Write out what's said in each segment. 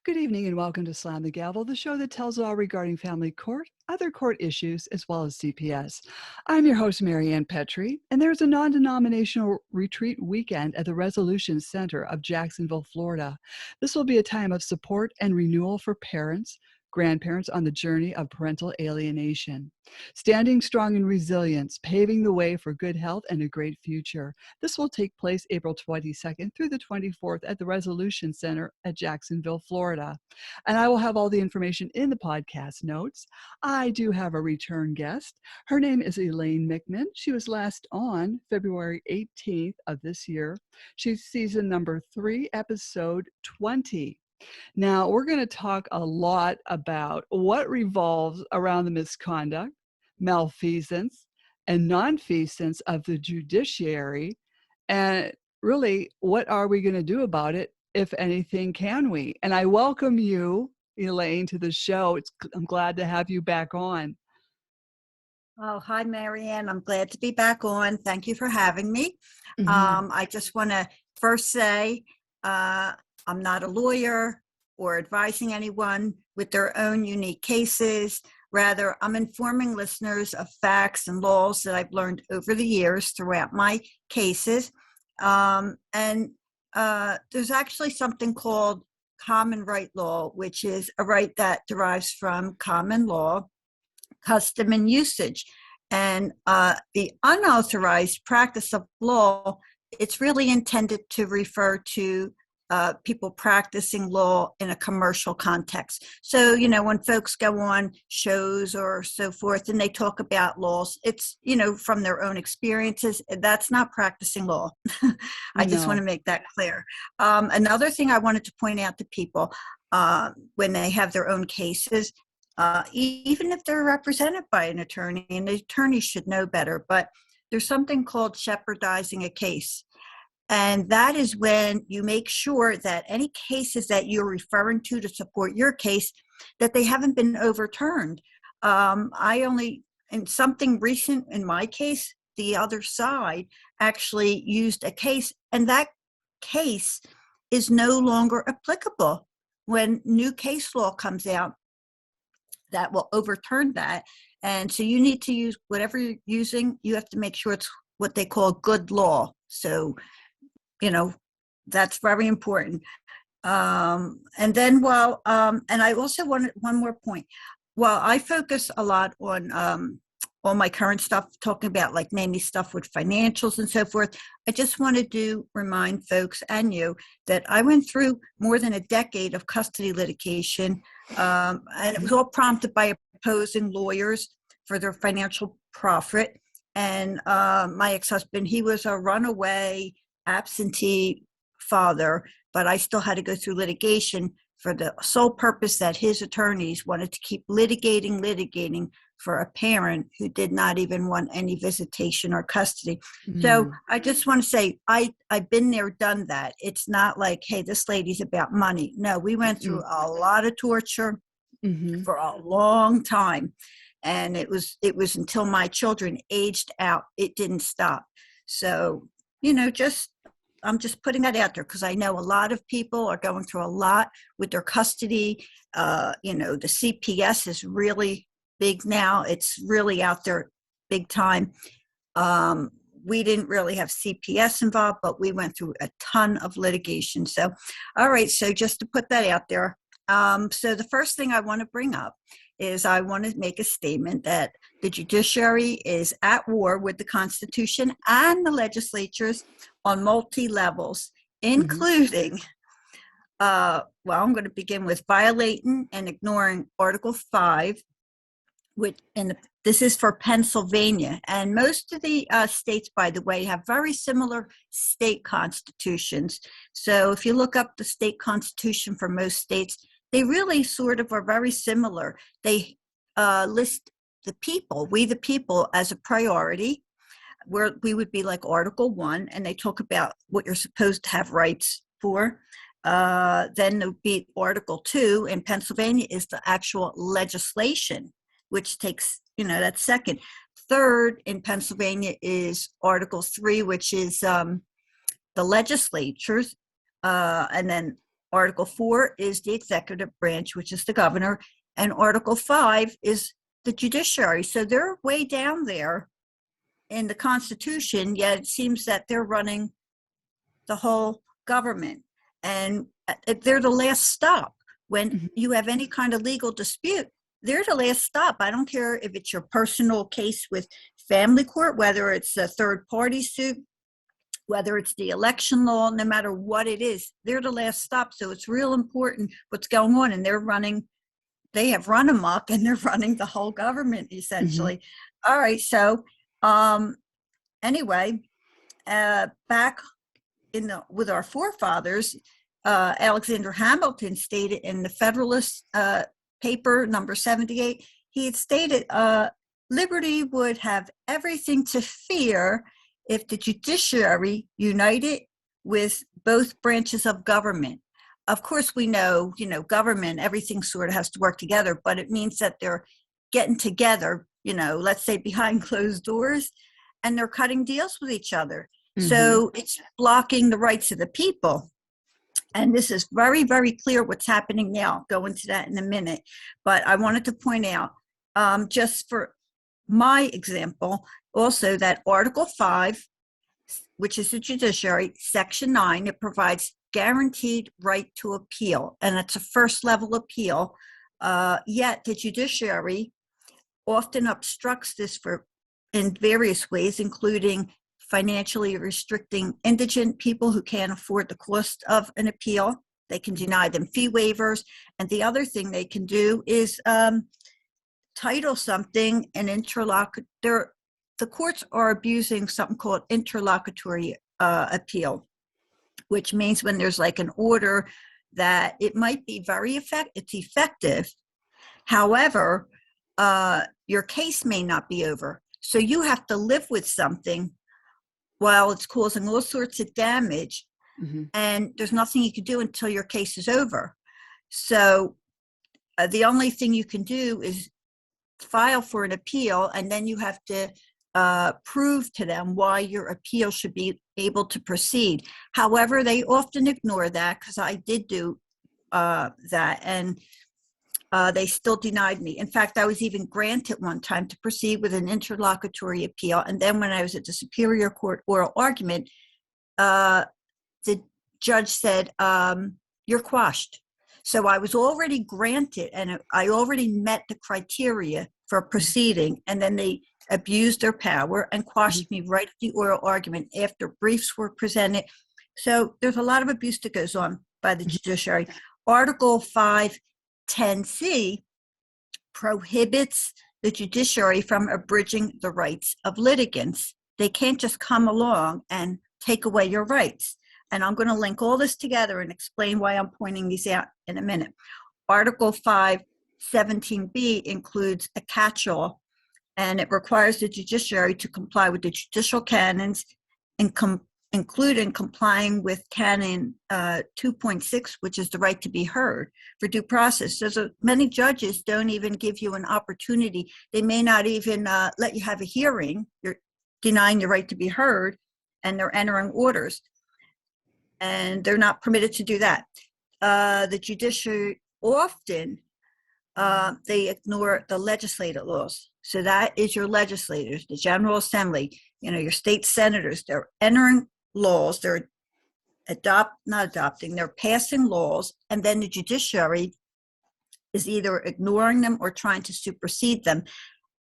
Good evening and welcome to Slam the Gavel, the show that tells all regarding family court, other court issues, as well as CPS. I'm your host, Maryann Petri, and there's a non-denominational retreat weekend at the Resolution Center of Jacksonville, Florida. This will be a time of support and renewal for parents, grandparents on the journey of parental alienation. Standing strong in resilience, paving the way for good health and a great future. This will take place April 22nd through the 24th at the Resolution Center at Jacksonville, Florida. And I will have all the information in the podcast notes. I do have a return guest. Her name is Elaine Mickman. She was last on February 18th of this year. She's season number 3, episode 20. Now, we're going to talk a lot about what revolves around the misconduct, malfeasance, and nonfeasance of the judiciary, and really, what are we going to do about it, if anything, can we? And I welcome you, Elaine, to the show. I'm glad to have you back on. Oh, hi, Maryann. I'm glad to be back on. Thank you for having me. I just want to first say I'm not a lawyer or advising anyone with their own unique cases. Rather, I'm informing listeners of facts and laws that I've learned over the years throughout my cases. And there's actually something called common right law, which is a right that derives from common law, custom, and usage. And the unauthorized practice of law, it's really intended to refer to people practicing law in a commercial context. So, when folks go on shows or so forth and they talk about laws, it's, from their own experiences. That's not practicing law. I just want to make that clear. Another thing I wanted to point out to people when they have their own cases, even if they're represented by an attorney, and the attorney should know better, but there's something called jeopardizing a case. And that is when you make sure that any cases that you're referring to support your case, that they haven't been overturned. In something recent in my case, the other side actually used a case, and that case is no longer applicable. When new case law comes out, that will overturn that. And so you need to use whatever you're using, you have to make sure it's what they call good law. So that's very important. And then and I also wanted one more point. While I focus a lot on all my current stuff, talking about like mainly stuff with financials and so forth, I just wanted to remind folks and you that I went through more than a decade of custody litigation, and it was all prompted by opposing lawyers for their financial profit. And my ex-husband, he was a runaway absentee father, but I still had to go through litigation for the sole purpose that his attorneys wanted to keep litigating for a parent who did not even want any visitation or custody. So I just want to say, I've been there, done that. It's not like, hey, this lady's about money. No, we went through a lot of torture for a long time. And it was until my children aged out, it didn't stop. So, I'm just putting that out there because I know a lot of people are going through a lot with their custody. The CPS is really big now. It's really out there big time. We didn't really have CPS involved, but we went through a ton of litigation. So, all right. So just to put that out there. So the first thing I want to bring up is I want to make a statement that the judiciary is at war with the Constitution and the legislatures on multi-levels, including, I'm going to begin with violating and ignoring Article 5, this is for Pennsylvania. And most of the states, by the way, have very similar state constitutions. So if you look up the state constitution for most states, they really sort of are very similar. They list we the people, as a priority, where we would be like Article 1, and they talk about what you're supposed to have rights for. Then there would be Article 2 in Pennsylvania is the actual legislation, which takes, that's second. Third in Pennsylvania is Article 3, which is the legislatures. And then Article 4 is the executive branch, which is the governor, and Article 5 is the judiciary. So they're way down there in the Constitution, yet it seems that they're running the whole government. And they're the last stop. When you have any kind of legal dispute, they're the last stop. I don't care if it's your personal case with family court, whether it's a third party suit, whether it's the election law, no matter what it is, they're the last stop. So it's real important what's going on. And they have run amok and they're running the whole government essentially. All right. So anyway, back with our forefathers, Alexander Hamilton stated in the Federalist paper number 78, he had stated liberty would have everything to fear if the judiciary united with both branches of government. Of course, we know, government, everything sort of has to work together, but it means that they're getting together, let's say behind closed doors, and they're cutting deals with each other. So it's blocking the rights of the people. And this is very, very clear what's happening now. I'll go into that in a minute. But I wanted to point out, just for my example, also that Article 5, which is the judiciary, Section 9, it provides guaranteed right to appeal. And it's a first level appeal. Yet the judiciary often obstructs this in various ways, including financially restricting indigent people who can't afford the cost of an appeal. They can deny them fee waivers. And the other thing they can do is title something an interlocutor. The courts are abusing something called interlocutory appeal, which means when there's like an order that it might be it's effective. However, your case may not be over. So you have to live with something while it's causing all sorts of damage, and there's nothing you can do until your case is over. So the only thing you can do is file for an appeal, and then you have to prove to them why your appeal should be able to proceed. However, they often ignore that, because I did do that, and they still denied me. In fact, I was even granted one time to proceed with an interlocutory appeal. And then when I was at the Superior Court oral argument, the judge said, you're quashed. So I was already granted, and I already met the criteria for proceeding. And then they abused their power and quashed me right at the oral argument after briefs were presented. So there's a lot of abuse that goes on by the judiciary. Article 510C prohibits the judiciary from abridging the rights of litigants. They can't just come along and take away your rights. And I'm going to link all this together and explain why I'm pointing these out in a minute. Article 517B includes a catch-all, and it requires the judiciary to comply with the judicial canons, including complying with Canon 2.6, which is the right to be heard for due process. So many judges don't even give you an opportunity. They may not even let you have a hearing. You're denying your right to be heard, and they're entering orders. And they're not permitted to do that. The judiciary often, they ignore the legislative laws. So that is your legislators, the General Assembly, your state senators. They're entering laws, they're they're passing laws, and then the judiciary is either ignoring them or trying to supersede them.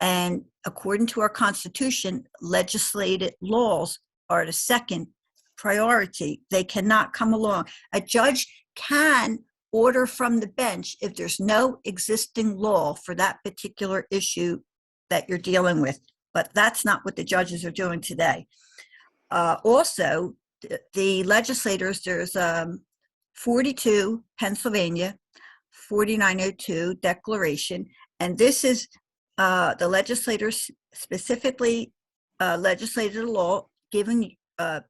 And according to our Constitution, legislated laws are the second priority. They cannot come along. A judge can order from the bench if there's no existing law for that particular issue that you're dealing with. But that's not what the judges are doing today. Also, the legislators, there's 42 Pennsylvania, 4902 Declaration, and this is the legislators specifically legislated a law giving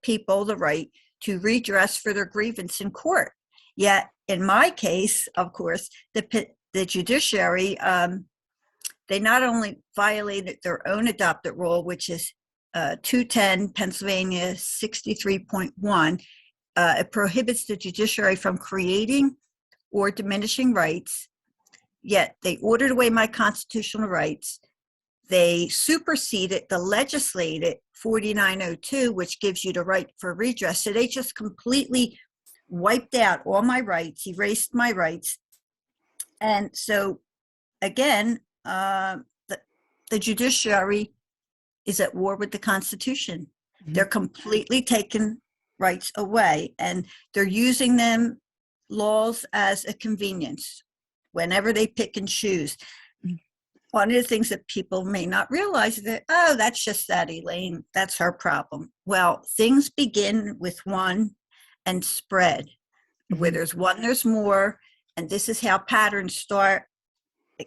people the right to redress for their grievance in court. Yet, in my case, of course, the judiciary, they not only violated their own adopted rule, which is 210 Pennsylvania 63.1, it prohibits the judiciary from creating or diminishing rights, yet they ordered away my constitutional rights. They superseded the legislated 4902, which gives you the right for redress. So they just completely wiped out all my rights, erased my rights. And so, again, the judiciary is at war with the Constitution. Mm-hmm. They're completely taking rights away, and they're using them, laws, as a convenience whenever they pick and choose. Mm-hmm. One of the things that people may not realize is that, oh, that's just that Elaine, that's her problem. Well, things begin with one and spread. Mm-hmm. Where there's one, there's more, and this is how patterns start.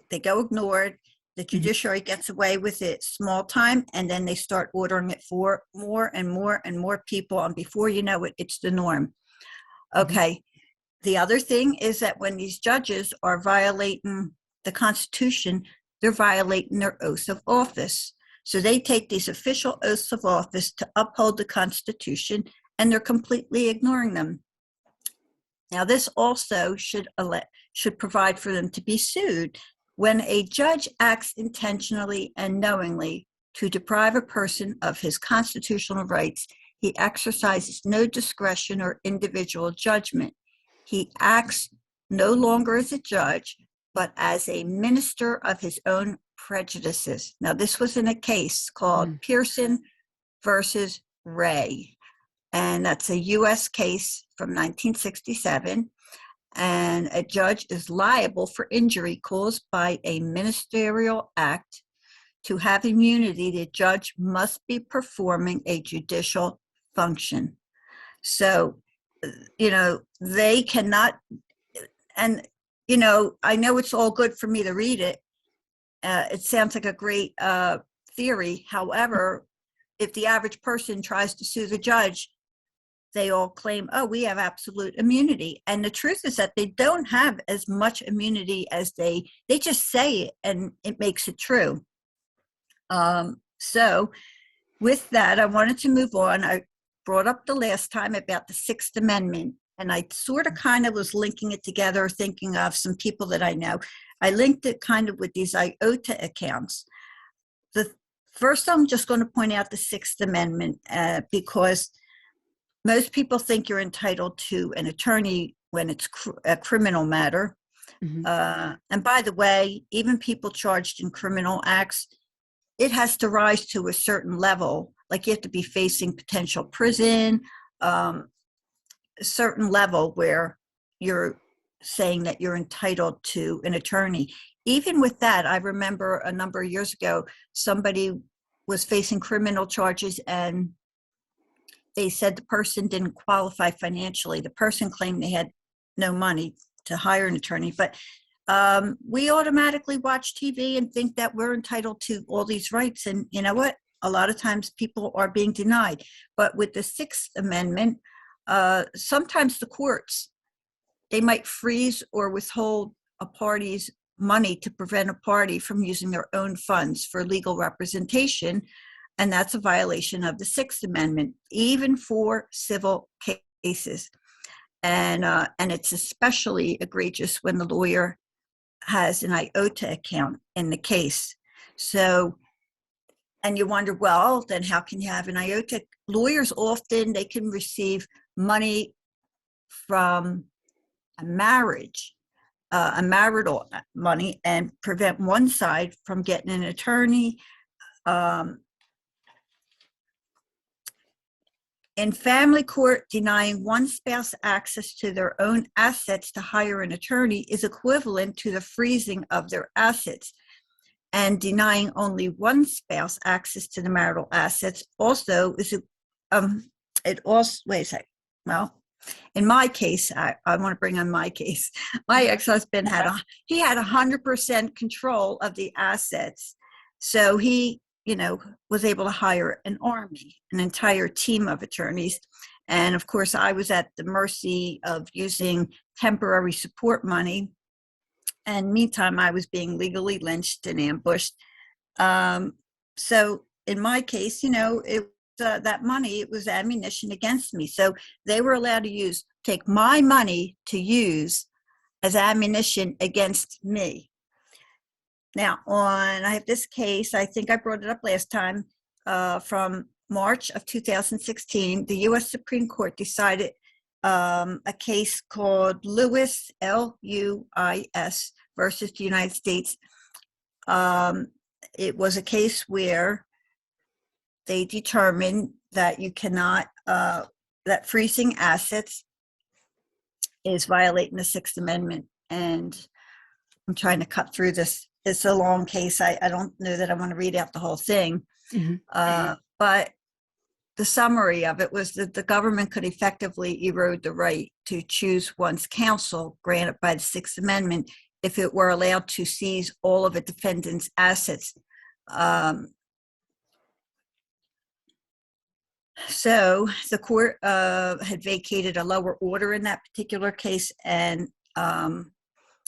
They go ignored. The judiciary gets away with it small time, and then they start ordering it for more and more and more people, and before you know it, it's the norm. Okay. Mm-hmm. The other thing is that when these judges are violating the Constitution, they're violating their oath of office. So they take these official oaths of office to uphold the Constitution, and they're completely ignoring them. Now, this also should provide for them to be sued. When a judge acts intentionally and knowingly to deprive a person of his constitutional rights, he exercises no discretion or individual judgment. He acts no longer as a judge, but as a minister of his own prejudices. Now, this was in a case called Pearson versus Ray, and that's a U.S. case from 1967. And a judge is liable for injury caused by a ministerial act. To have immunity, the judge must be performing a judicial function. So, they cannot, and, I know it's all good for me to read it. It sounds like a great theory. However, if the average person tries to sue the judge, they all claim, oh, we have absolute immunity. And the truth is that they don't have as much immunity as they just say it, and it makes it true. So with that, I wanted to move on. I brought up the last time about the Sixth Amendment, and I sort of kind of was linking it together, thinking of some people that I know. I linked it kind of with these IOLTA accounts. The first, I'm just going to point out the Sixth Amendment because most people think you're entitled to an attorney when it's a criminal matter. Mm-hmm. And by the way, even people charged in criminal acts, it has to rise to a certain level. Like you have to be facing potential prison, a certain level where you're saying that you're entitled to an attorney. Even with that, I remember a number of years ago, somebody was facing criminal charges, and they said the person didn't qualify financially. The person claimed they had no money to hire an attorney. But we automatically watch TV and think that we're entitled to all these rights. And you know what? A lot of times people are being denied. But with the Sixth Amendment, sometimes the courts, they might freeze or withhold a party's money to prevent a party from using their own funds for legal representation. And that's a violation of the Sixth Amendment, even for civil cases. And it's especially egregious when the lawyer has an IOLTA account in the case. So, and you wonder, well, then how can you have an IOLTA? Lawyers often, they can receive money from a marriage, a marital money, and prevent one side from getting an attorney. In family court, denying one spouse access to their own assets to hire an attorney is equivalent to the freezing of their assets. And denying only one spouse access to the marital assets also is, it also, wait a sec. Well, in my case, I want to bring on my case. My ex-husband had 100% control of the assets. So he, was able to hire an army, an entire team of attorneys. And of course, I was at the mercy of using temporary support money. And meantime, I was being legally lynched and ambushed. So in my case, it that money, it was ammunition against me. So they were allowed to take my money to use as ammunition against me. Now, I have this case, I think I brought it up last time, from March of 2016. The U.S. Supreme Court decided a case called Lewis, L-U-I-S, versus the United States. It was a case where they determined that you cannot, that freezing assets is violating the Sixth Amendment. And I'm trying to cut through this. It's a long case. I don't know that I want to read out the whole thing. But the summary of it was that the government could effectively erode the right to choose one's counsel granted by the Sixth Amendment if it were allowed to seize all of a defendant's assets. So the court had vacated a lower order in that particular case, and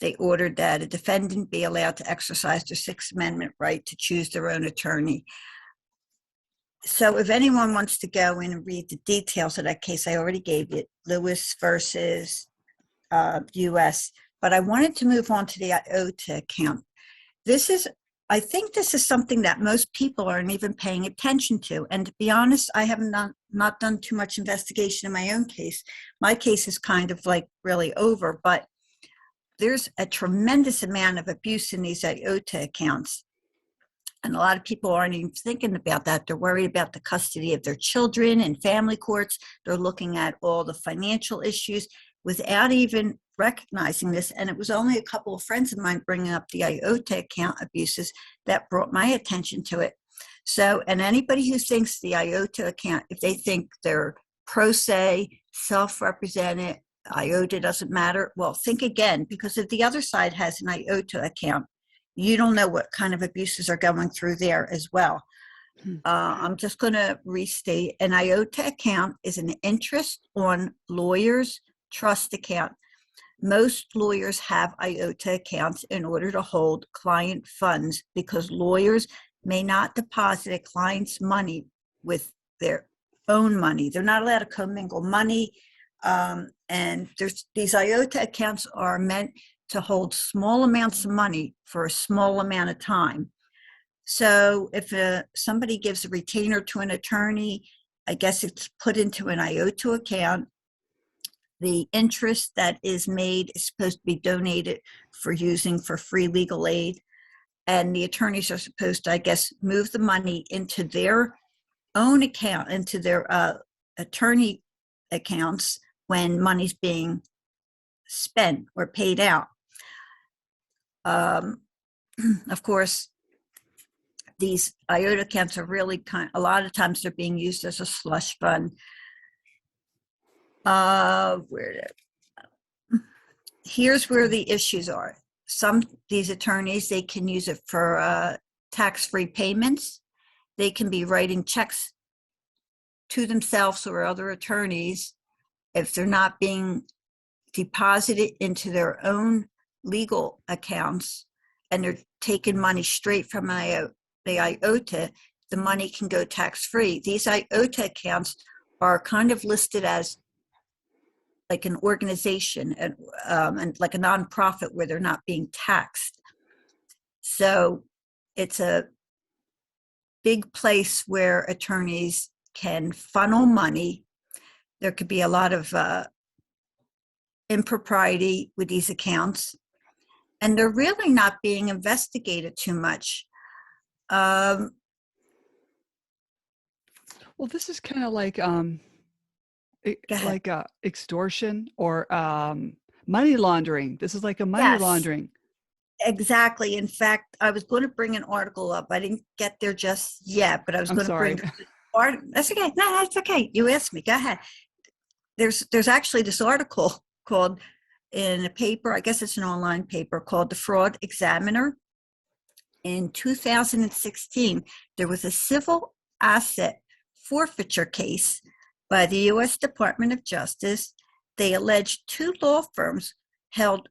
they ordered that a defendant be allowed to exercise their Sixth Amendment right to choose their own attorney. So if anyone wants to go in and read the details of that case, I already gave it, Lewis versus U.S. But I wanted to move on to the IOTA account. I think this is something that most people aren't even paying attention to. And to be honest, I have not done too much investigation in my own case. My case is kind of like really over, but there's a tremendous amount of abuse in these IOTA accounts. And a lot of people aren't even thinking about that. They're worried about the custody of their children in family courts. They're looking at all the financial issues without even recognizing this. And it was only a couple of friends of mine bringing up the IOTA account abuses that brought my attention to it. So, and anybody who thinks the IOTA account, if they think they're pro se, self-represented, IOTA doesn't matter, well, think again, because if the other side has an IOTA account, you don't know what kind of abuses are going through there as well. I'm just going to restate, an IOTA account is an interest on lawyers' trust account. Most lawyers have IOTA accounts in order to hold client funds because lawyers may not deposit a client's money with their own money. They're not allowed to commingle money. And these IOTA accounts are meant to hold small amounts of money for a small amount of time. So if somebody gives a retainer to an attorney, I guess it's put into an IOTA account. The interest that is made is supposed to be donated for using for free legal aid. And the attorneys are supposed to, I guess, move the money into their own account, into their attorney accounts when money's being spent or paid out. Of course, these IOTA accounts are really a lot of times they're being used as a slush fund. Here's where the issues are. These attorneys, they can use it for tax-free payments. They can be writing checks to themselves or other attorneys if they're not being deposited into their own legal accounts and they're taking money straight from the IOTA. The money can go tax-free. These IOTA accounts are kind of listed as like an organization and like a nonprofit where they're not being taxed. So it's a big place where attorneys can funnel money. There could be a lot of impropriety with these accounts, and they're really not being investigated too much. Well, this is kind of like extortion or money laundering. This is like a money laundering. Exactly. In fact, I was going to bring an article up. I didn't get there just yet, but I was going to bring that's okay. No, that's okay. You asked me. Go ahead. There's actually this article called in a paper, I guess it's an online paper, called The Fraud Examiner. In 2016, there was a civil asset forfeiture case by the U.S. Department of Justice. They alleged two law firms held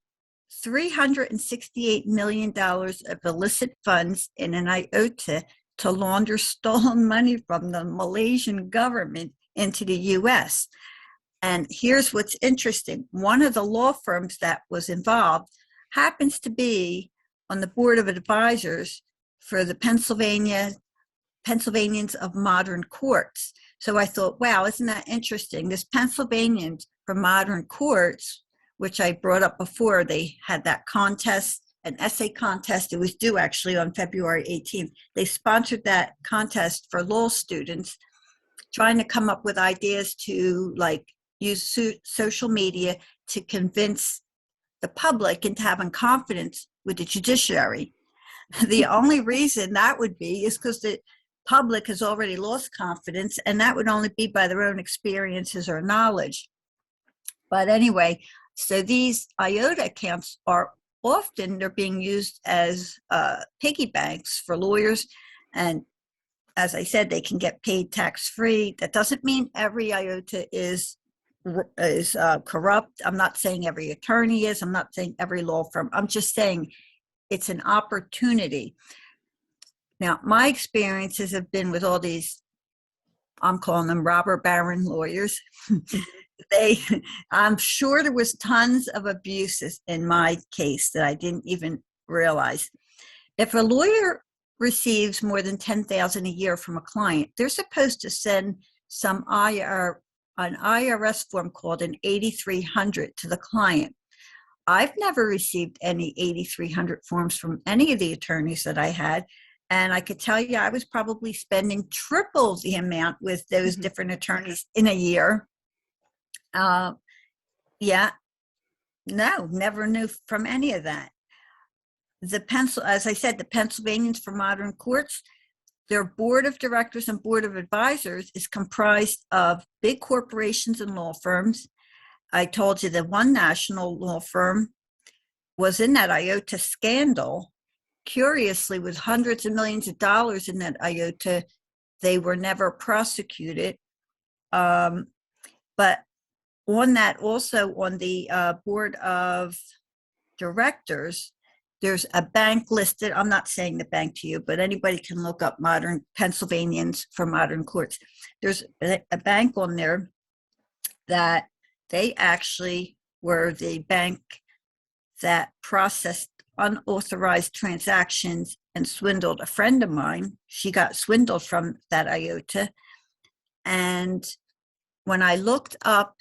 $368 million of illicit funds in an IOTA to launder stolen money from the Malaysian government into the US. And here's what's interesting. One of the law firms that was involved happens to be on the board of advisors for the Pennsylvanians of Modern Courts. So I thought, wow, isn't that interesting? This Pennsylvanians for Modern Courts, which I brought up before, they had that contest, an essay contest. It was due actually on February 18th. They sponsored that contest for law students, trying to come up with ideas to like use social media to convince the public into having confidence with the judiciary. The only reason that would be is because the public has already lost confidence, and that would only be by their own experiences or knowledge. But anyway, so these IOTA accounts are often, they're being used as piggy banks for lawyers. And as I said, they can get paid tax-free. That doesn't mean every IOTA is corrupt. I'm not saying every attorney is. I'm not saying every law firm. I'm just saying it's an opportunity. Now, my experiences have been with all these, I'm calling them robber baron lawyers. I'm sure there was tons of abuses in my case that I didn't even realize. If a lawyer receives more than $10,000 a year from a client, they're supposed to send some an IRS form called an 8300 to the client. I've never received any 8300 forms from any of the attorneys that I had. And I could tell you I was probably spending triple the amount with those different attorneys in a year. Never knew from any of that. As I said, the Pennsylvanians for Modern Courts, their board of directors and board of advisors is comprised of big corporations and law firms. I told you that one national law firm was in that IOTA scandal. Curiously, with hundreds of millions of dollars in that IOTA, they were never prosecuted. But on that, also on the board of directors, there's a bank listed. I'm not saying the bank to you, but anybody can look up Modern Pennsylvanians for Modern Courts. There's a bank on there that they actually were the bank that processed unauthorized transactions and swindled a friend of mine. She got swindled from that IOTA. And when I looked up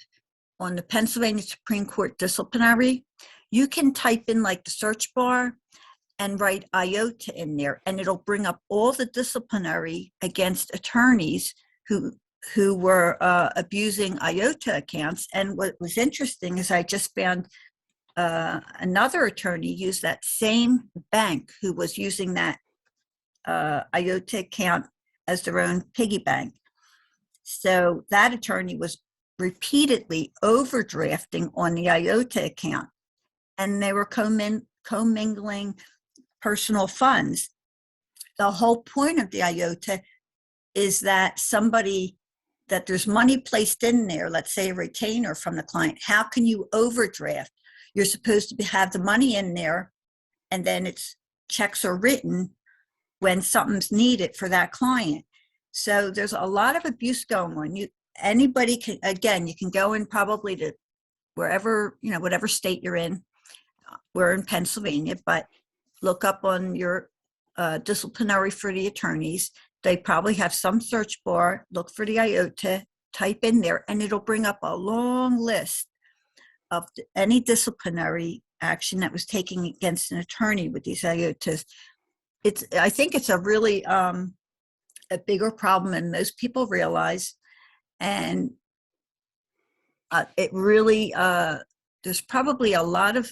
on the Pennsylvania Supreme Court disciplinary, you can type in like the search bar and write IOTA in there, and it'll bring up all the disciplinary against attorneys who were abusing IOTA accounts. And what was interesting is I just found another attorney used that same bank who was using that IOTA account as their own piggy bank. So that attorney was repeatedly overdrafting on the IOTA account, and they were commingling personal funds. The whole point of the IOTA is that that there's money placed in there, let's say a retainer from the client. How can you overdraft? You're supposed to have the money in there, and then checks are written when something's needed for that client. So there's a lot of abuse going on. Anybody can, again, you can go in probably to wherever, whatever state you're in. We're in Pennsylvania, but look up on your disciplinary for the attorneys. They probably have some search bar, look for the IOTA, type in there, and it'll bring up a long list of any disciplinary action that was taken against an attorney with these IOTAs. I think it's a really a bigger problem than most people realize. And it really, there's probably a lot of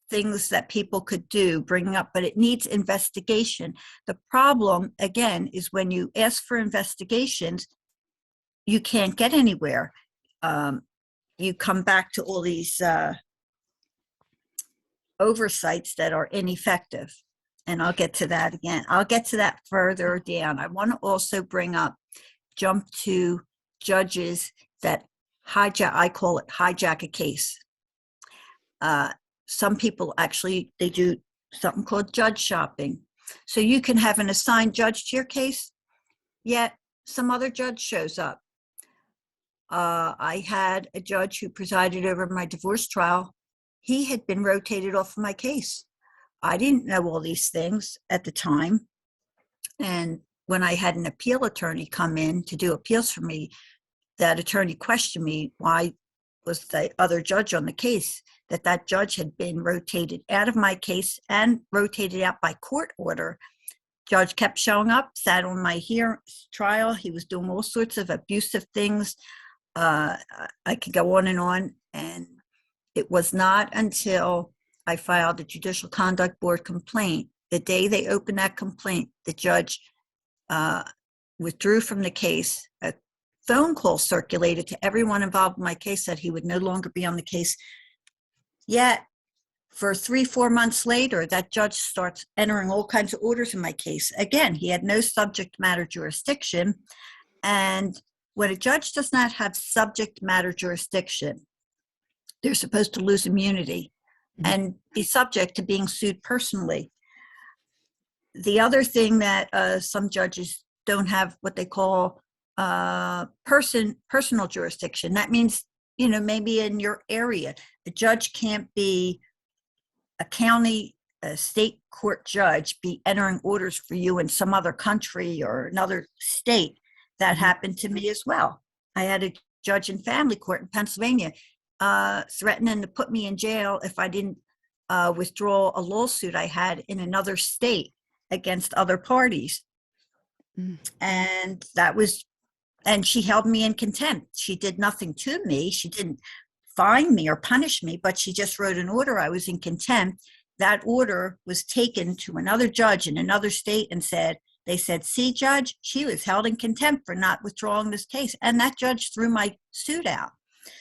things that people could do, bringing up, but it needs investigation. The problem, again, is when you ask for investigations, you can't get anywhere. You come back to all these oversights that are ineffective. And I'll get to that again. I'll get to that further down. I want to also jump to judges that I call it hijack a case. Some people they do something called judge shopping. So you can have an assigned judge to your case, yet some other judge shows up. I had a judge who presided over my divorce trial. He had been rotated off of my case. I didn't know all these things at the time. And when I had an appeal attorney come in to do appeals for me, that attorney questioned me, why was the other judge on the case, that judge had been rotated out of my case and rotated out by court order. Judge kept showing up, sat on my trial. He was doing all sorts of abusive things. I could go on. And it was not until I filed a Judicial Conduct Board complaint. The day they opened that complaint, the judge withdrew from the case. A phone call circulated to everyone involved in my case that he would no longer be on the case. Yet, for 3-4 months later, that judge starts entering all kinds of orders in my case. Again, he had no subject matter jurisdiction. And when a judge does not have subject matter jurisdiction, they're supposed to lose immunity and be subject to being sued personally. The other thing that some judges don't have, what they call personal jurisdiction. That means, maybe in your area, the judge can't be a state court judge, be entering orders for you in some other country or another state. That happened to me as well. I had a judge in family court in Pennsylvania threatening to put me in jail if I didn't withdraw a lawsuit I had in another state against other parties. And she held me in contempt. She did nothing to me. She didn't fine me or punish me, but she just wrote an order. I was in contempt. That order was taken to another judge in another state and they said, see, judge, she was held in contempt for not withdrawing this case. And that judge threw my suit out.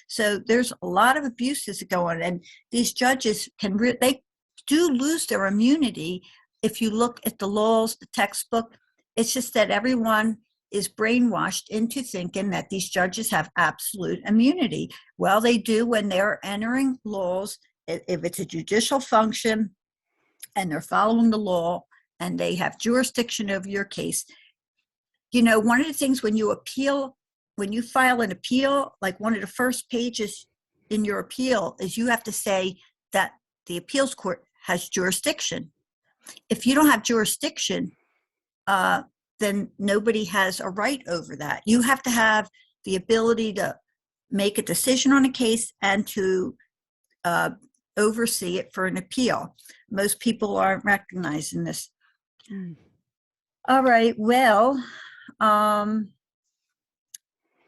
So there's a lot of abuses that go on. And these judges they do lose their immunity. If you look at the laws, the textbook, it's just that everyone is brainwashed into thinking that these judges have absolute immunity. Well, they do when they're entering laws. If it's a judicial function and they're following the law and they have jurisdiction over your case. One of the things when you file an appeal, like one of the first pages in your appeal is you have to say that the appeals court has jurisdiction. If you don't have jurisdiction, then nobody has a right over that. You have to have the ability to make a decision on a case and to oversee it for an appeal. Most people aren't recognizing this. All right. Well,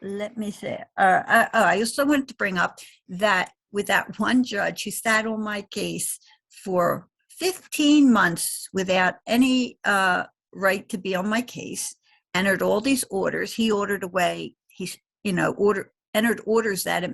let me see. I also wanted to bring up that with that one judge who sat on my case for 15 months without any right to be on my case, entered all these orders. He ordered away. Entered orders that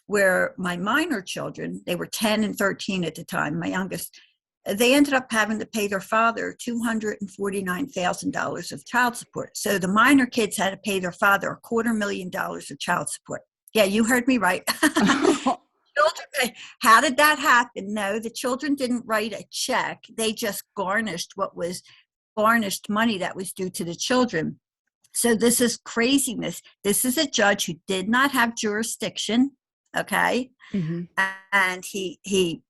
where my minor children, they were 10 and 13 at the time, my youngest, they ended up having to pay their father $249,000 of child support. So the minor kids had to pay their father $250,000 of child support. Yeah, you heard me right. Children, how did that happen? No, the children didn't write a check. They just garnished money that was due to the children. So this is craziness. This is a judge who did not have jurisdiction, okay? And he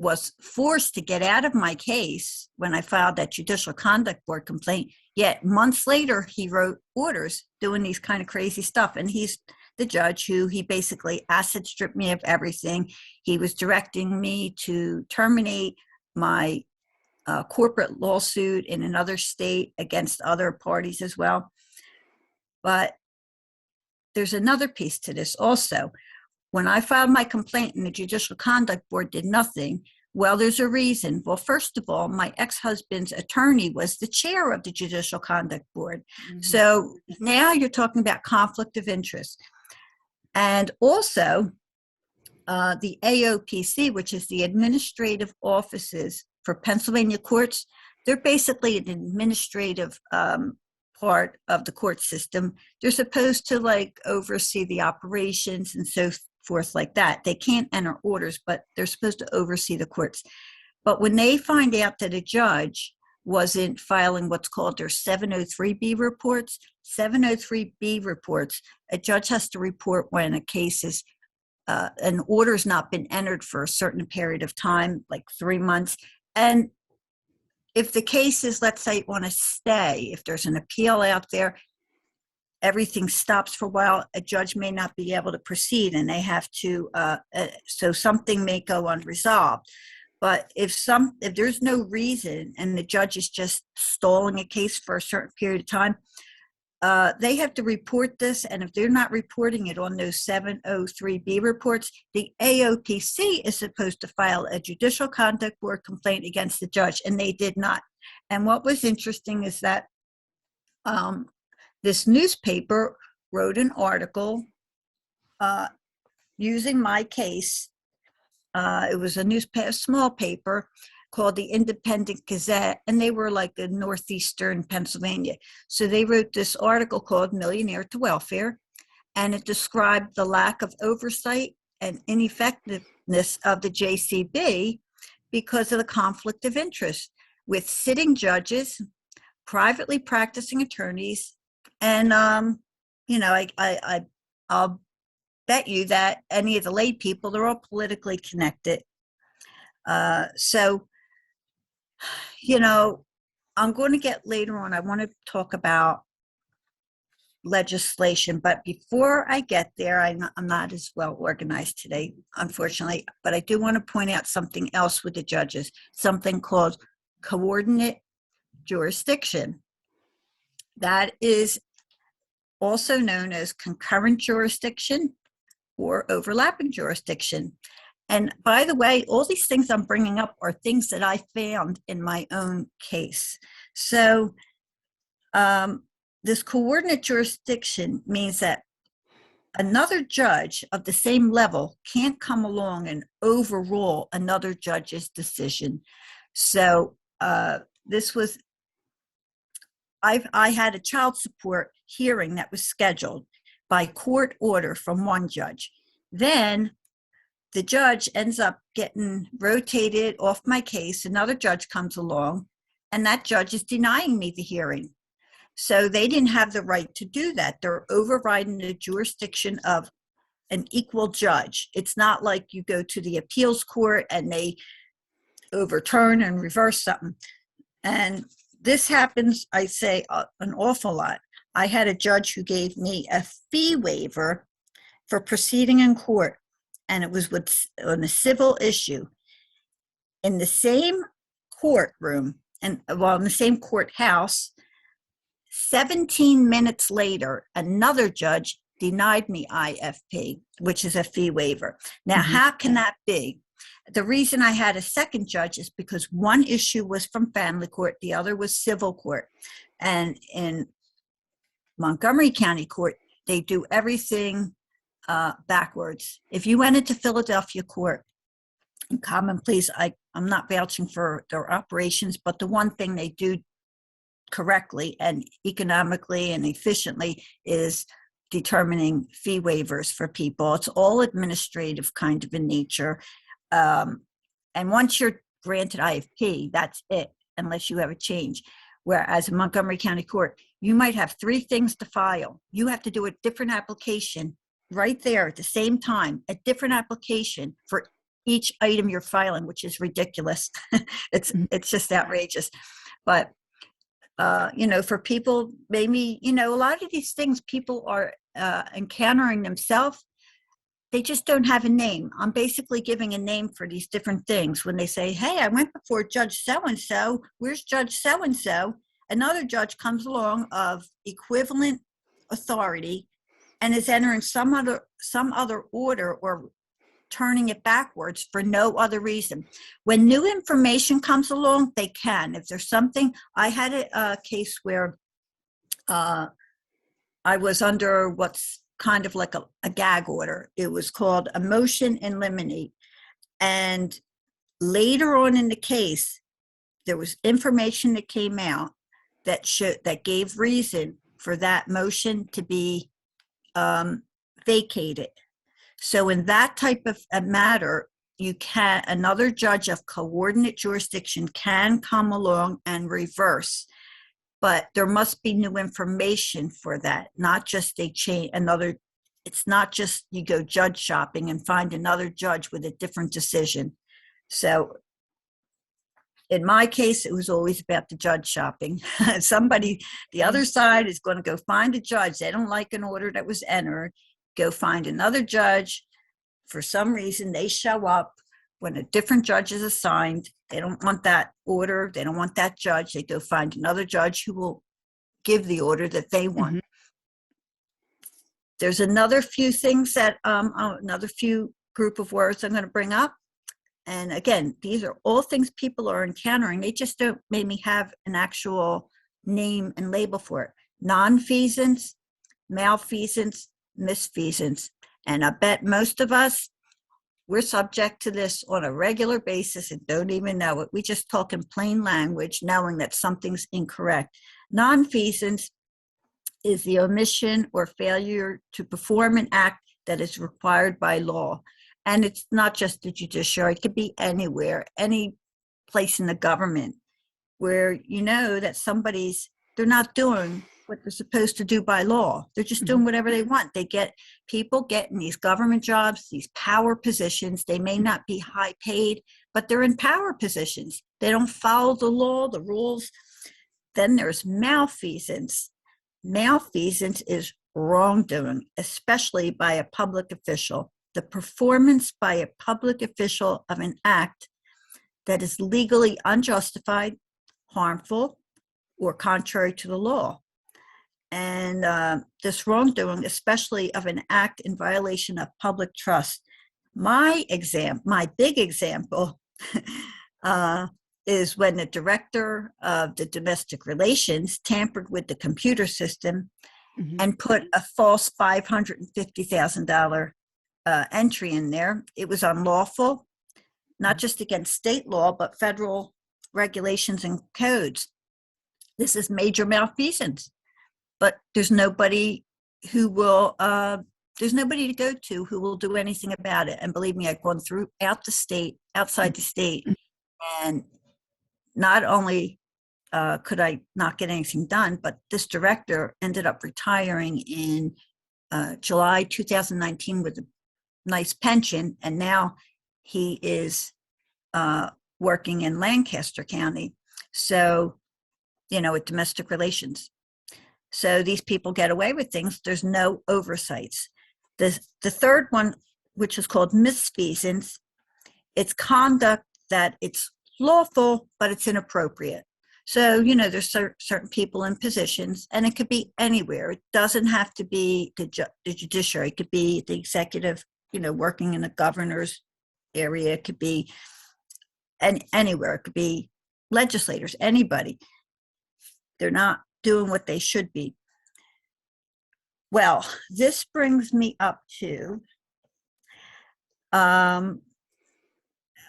was forced to get out of my case when I filed that Judicial Conduct Board complaint. Yet months later, he wrote orders doing these kind of crazy stuff. And he's the judge who he basically asset stripped me of everything. He was directing me to terminate my corporate lawsuit in another state against other parties as well. But there's another piece to this also. When I filed my complaint and the Judicial Conduct Board did nothing, well, there's a reason. Well, first of all, my ex-husband's attorney was the chair of the Judicial Conduct Board. So now you're talking about conflict of interest. And also, the AOPC, which is the administrative offices for Pennsylvania courts, they're basically an administrative part of the court system. They're supposed to oversee the operations and so forth like that. They can't enter orders, but they're supposed to oversee the courts. But when they find out that a judge wasn't filing what's called their 703B reports. 703B reports, a judge has to report when a case is, an order's not been entered for a certain period of time, like 3 months. And if the case is, let's say, on a stay, if there's an appeal out there, everything stops for a while, a judge may not be able to proceed and they have to, so something may go unresolved. But if there's no reason and the judge is just stalling a case for a certain period of time, they have to report this. And if they're not reporting it on those 703B reports, the AOPC is supposed to file a judicial conduct board complaint against the judge, and they did not. And what was interesting is that this newspaper wrote an article using my case. It was a small paper called the Independent Gazette, and they were like in northeastern Pennsylvania. So they wrote this article called Millionaire to Welfare, and it described the lack of oversight and ineffectiveness of the JCB because of the conflict of interest with sitting judges, privately practicing attorneys, and I'll bet you that any of the lay people, they're all politically connected. So, I'm going to get later on, I want to talk about legislation, but before I get there, I'm not as well organized today, unfortunately, but I do want to point out something else with the judges, something called coordinate jurisdiction. That is also known as concurrent jurisdiction or overlapping jurisdiction. And by the way, all these things I'm bringing up are things that I found in my own case. So this coordinate jurisdiction means that another judge of the same level can't come along and overrule another judge's decision. So this was, I had a child support hearing that was scheduled by court order from one judge. Then the judge ends up getting rotated off my case. Another judge comes along, and that judge is denying me the hearing. So they didn't have the right to do that. They're overriding the jurisdiction of an equal judge. It's not like you go to the appeals court and they overturn and reverse something. And this happens, I say, an awful lot. I had a judge who gave me a fee waiver for proceeding in court, and it was on a civil issue. In the same courtroom, in the same courthouse, 17 minutes later, another judge denied me IFP, which is a fee waiver. Now, how can that be? The reason I had a second judge is because one issue was from family court, the other was civil court. And in Montgomery County Court, they do everything backwards. If you went into Philadelphia court, in common pleas, I'm not vouching for their operations, but the one thing they do correctly and economically and efficiently is determining fee waivers for people. It's all administrative kind of in nature. And once you're granted IFP, that's it, unless you have a change. Whereas in Montgomery County Court, you might have 3 things to file. You have to do a different application right there at the same time, a different application for each item you're filing, which is ridiculous. It's just outrageous. But, for people, maybe, a lot of these things people are encountering themselves. They just don't have a name. I'm basically giving a name for these different things. When they say, hey, I went before Judge so-and-so, where's Judge so-and-so? Another judge comes along of equivalent authority and is entering some other order or turning it backwards for no other reason. When new information comes along, they can. If there's something, I had a case where I was under what's kind of like a gag order. It was called a motion in limine. And later on in the case, there was information that came out that gave reason for that motion to be vacated. So in that type of a matter, another judge of coordinate jurisdiction can come along and reverse, but there must be new information for that, not just it's not just you go judge shopping and find another judge with a different decision. So in my case, it was always about the judge shopping. The other side is going to go find a judge. They don't like an order that was entered. Go find another judge. For some reason, they show up when a different judge is assigned. They don't want that order. They don't want that judge. They go find another judge who will give the order that they want. There's another few things that, another few group of words I'm going to bring up. And again, these are all things people are encountering. They just don't maybe have an actual name and label for it. Nonfeasance, malfeasance, misfeasance. And I bet most of us, we're subject to this on a regular basis and don't even know it. We just talk in plain language, knowing that something's incorrect. Nonfeasance is the omission or failure to perform an act that is required by law. And it's not just the judiciary, it could be anywhere, any place in the government where you know that they're not doing what they're supposed to do by law. They're just doing whatever they want. People get in these government jobs, these power positions. They may not be high paid, but they're in power positions. They don't follow the law, the rules. Then there's malfeasance. Malfeasance is wrongdoing, especially by a public official. The performance by a public official of an act that is legally unjustified, harmful, or contrary to the law. And this wrongdoing, especially of an act in violation of public trust. My big example is when the director of the domestic relations tampered with the computer system and put a false $550,000 entry in there. It was unlawful, not just against state law, but federal regulations and codes. This is major malfeasance. But there's nobody to go to who will do anything about it. And believe me, I've gone outside the state, and not only could I not get anything done, but this director ended up retiring in July 2019 with a nice pension, and now he is working in Lancaster County. So, with domestic relations. So these people get away with things. There's no oversights. The third one, which is called misfeasance, it's conduct that it's lawful, but it's inappropriate. So, there's certain people in positions, and it could be anywhere. It doesn't have to be the judiciary. It could be the executive, working in the governor's area. It could be anywhere. It could be legislators, anybody. They're not doing what they should be. Well, this brings me up to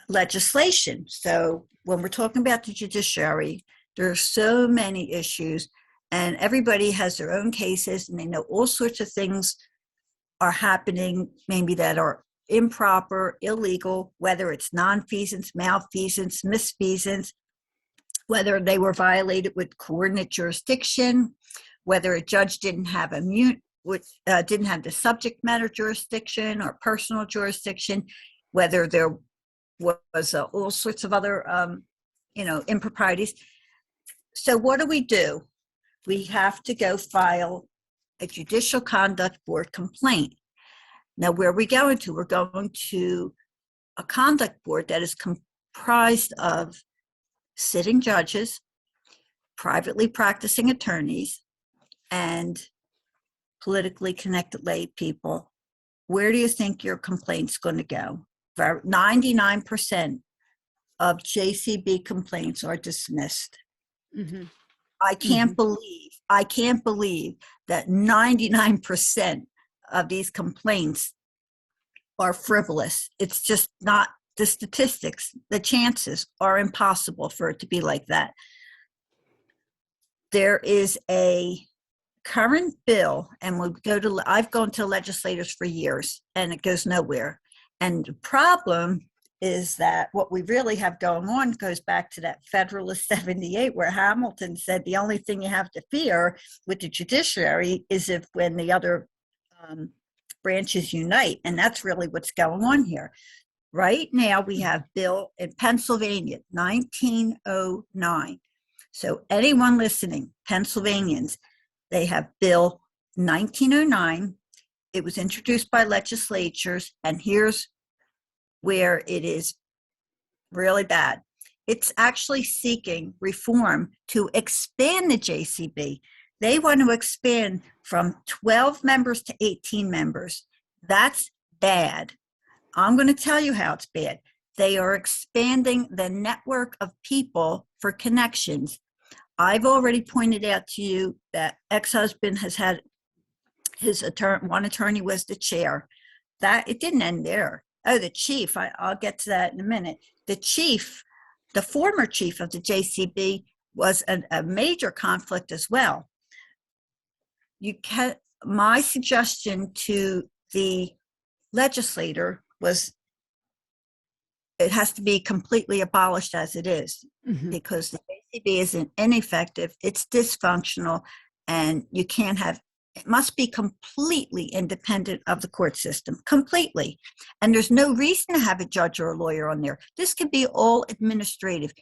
legislation. So when we're talking about the judiciary, there are so many issues, and everybody has their own cases, and they know all sorts of things are happening, maybe that are improper, illegal, whether it's nonfeasance, malfeasance, misfeasance, whether they were violated with coordinate jurisdiction, whether a judge didn't have the subject matter jurisdiction or personal jurisdiction, whether there was all sorts of other, improprieties. So what do? We have to go file a Judicial Conduct Board complaint. Now, where are we going to? We're going to a conduct board that is comprised of sitting judges, privately practicing attorneys, and politically connected lay people. Where do you think your complaint's going to go? 99% of JCB complaints are dismissed. I can't believe that 99% of these complaints are frivolous. It's just not the statistics. The chances are impossible for it to be like that. There is a current bill, and I've gone to legislators for years, and it goes nowhere. And the problem is that what we really have going on goes back to that Federalist 78, where Hamilton said the only thing you have to fear with the judiciary is if when the other branches unite. And that's really what's going on here. Right now, we have bill in Pennsylvania, 1909. So anyone listening, Pennsylvanians, they have bill 1909. It was introduced by legislatures, and here's where it is really bad. It's actually seeking reform to expand the JCB. They want to expand from 12 members to 18 members. That's bad. I'm going to tell you how it's bad. They are expanding the network of people for connections. I've already pointed out to you that ex-husband has had his attorney, one attorney was the chair. That it didn't end there. Oh, the chief, I'll get to that in a minute. The chief, the former chief of the JCB was a major conflict as well. My suggestion to the legislator was it has to be completely abolished as it is, because the JCB isn't ineffective, it's dysfunctional, and you can't have, it must be completely independent of the court system, completely. And there's no reason to have a judge or a lawyer on there. This could be all administrative.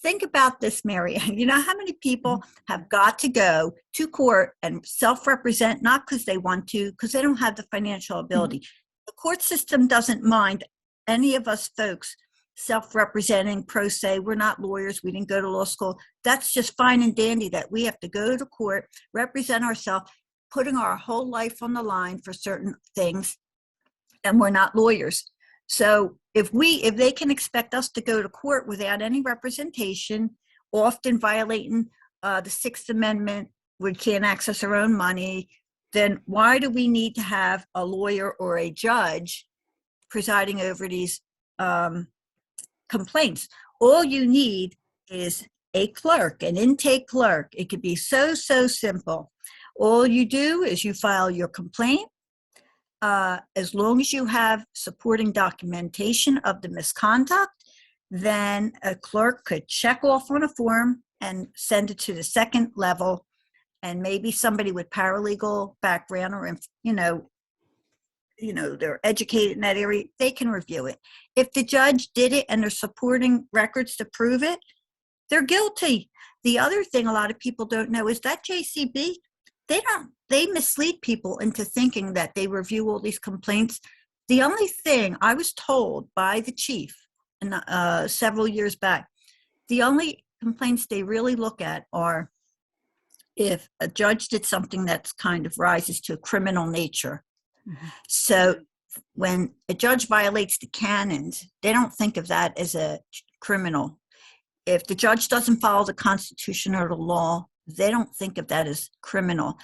Think about this, Maryann. You know how many people have got to go to court and self-represent, not because they want to, because they don't have the financial ability. The court system doesn't mind any of us folks self-representing pro se. We're not lawyers. We didn't go to law school. That's just fine and dandy that we have to go to court, represent ourselves, putting our whole life on the line for certain things, and we're not lawyers. So if they can expect us to go to court without any representation, often violating the Sixth Amendment, we can't access our own money, then why do we need to have a lawyer or a judge presiding over these complaints? All you need is a clerk, an intake clerk. It could be so simple. All you do is you file your complaint. As long as you have supporting documentation of the misconduct, then a clerk could check off on a form and send it to the second level, and maybe somebody with paralegal background or they're educated in that area, they can review it. If the judge did it and there's supporting records to prove it, they're guilty. The other thing a lot of people don't know is that JCB, they mislead people into thinking that they review all these complaints. The only thing I was told by the chief several years back, the only complaints they really look at are if a judge did something that's kind of rises to a criminal nature. So when a judge violates the canons, they don't think of that as a criminal. If the judge doesn't follow the Constitution or the law, they don't think of that as criminal.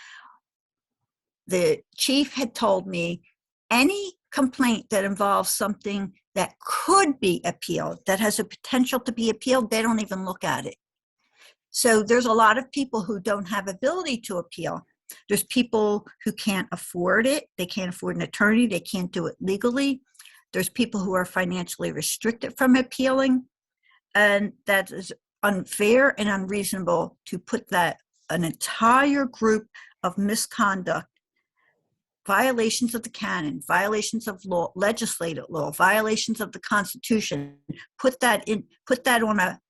The chief had told me any complaint that involves something that could be appealed, that has a potential to be appealed, they don't even look at it. So there's a lot of people who don't have ability to appeal. There's people who can't afford it. They can't afford an attorney. They can't do it legally. There's people who are financially restricted from appealing. And that is unfair and unreasonable to put an entire group of misconduct, violations of the canon, violations of law, legislative law, violations of the Constitution, put that on a